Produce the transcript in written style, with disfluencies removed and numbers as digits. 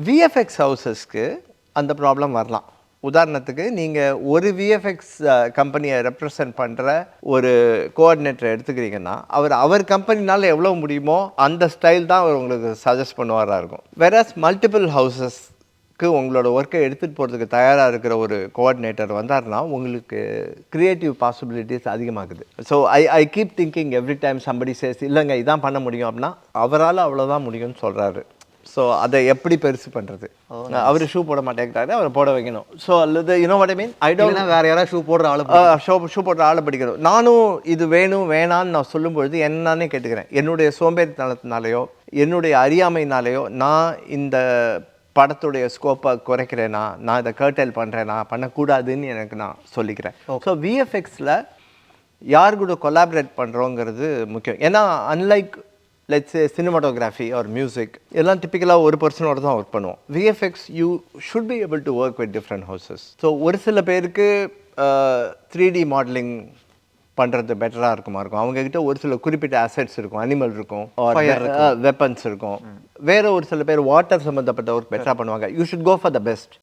VFX ஹவுசஸ்க்கு அந்த problem வரலாம். உதாரணத்துக்கு நீங்கள் ஒரு விஎஃப்எக்ஸ் கம்பெனியை ரெப்ரசன்ட் பண்ணுற ஒரு கோஆர்டினேட்டரை எடுத்துக்கிறீங்கன்னா அவர் கம்பெனினால் எவ்வளோ முடியுமோ அந்த ஸ்டைல் தான் அவர் உங்களுக்கு சஜஸ்ட் பண்ணுவாராக இருக்கும். வேறஸ் மல்டிபிள் ஹவுசஸ்க்கு உங்களோட ஒர்க்கை எடுத்துகிட்டு போகிறதுக்கு தயாராக இருக்கிற ஒரு கோஆர்டினேட்டர் வந்தார்னா உங்களுக்கு க்ரியேட்டிவ் பாசிபிலிட்டிஸ் அதிகமாகுது. So I keep thinking every time somebody says இல்லைங்க இதான் பண்ண முடியும் அப்படின்னா அவரால் அவ்வளோதான் முடியும்னு சொல்கிறாரு. ஸோ அதை எப்படி பெருசு பண்ணுறது? அவர் ஷூ போட மாட்டேங்கிறாரு, அவரை போட வைக்கணும். ஸோ அல்லது you know what I mean, I don't வேறு யாராவது ஷூ போடுற ஆள் ஷூ போடுற ஆளை படிக்கணும். நானும் இது வேணும் வேணான்னு நான் சொல்லும்பொழுது என்னன்னே கேட்டுக்கிறேன். என்னுடைய சோம்பேறித்தனத்தினாலேயோ என்னுடைய அறியாமையினாலேயோ நான் இந்த படத்துடைய ஸ்கோப்பை குறைக்கிறேன்னா, நான் இதை கர்டைல் பண்ணுறேன்னா, பண்ணக்கூடாதுன்னு எனக்கு நான் சொல்லிக்கிறேன். ஸோ விஎஃப்எக்ஸில் யார் கூட கொலாபரேட் பண்ணுறோங்கிறது முக்கியம். ஏன்னா unlike let's say cinematography or music எல்லாம் டிப்பிக்கலாக ஒரு பர்சனோட தான் ஒர்க் பண்ணுவோம். VFX you should be able to work with different houses. So ஒரு சில பேருக்கு 3D மாடலிங் பண்ணுறது பெட்டராக இருக்கும். அவங்கக்கிட்ட ஒரு சில குறிப்பிட்ட அசெட்ஸ் இருக்கும், அனிமல் இருக்கும், வெப்பன்ஸ் இருக்கும். வேறு ஒரு சில பேர் வாட்டர் சம்மந்தப்பட்ட ஒர்க் பெட்டராக பண்ணுவாங்க. You should go for the best.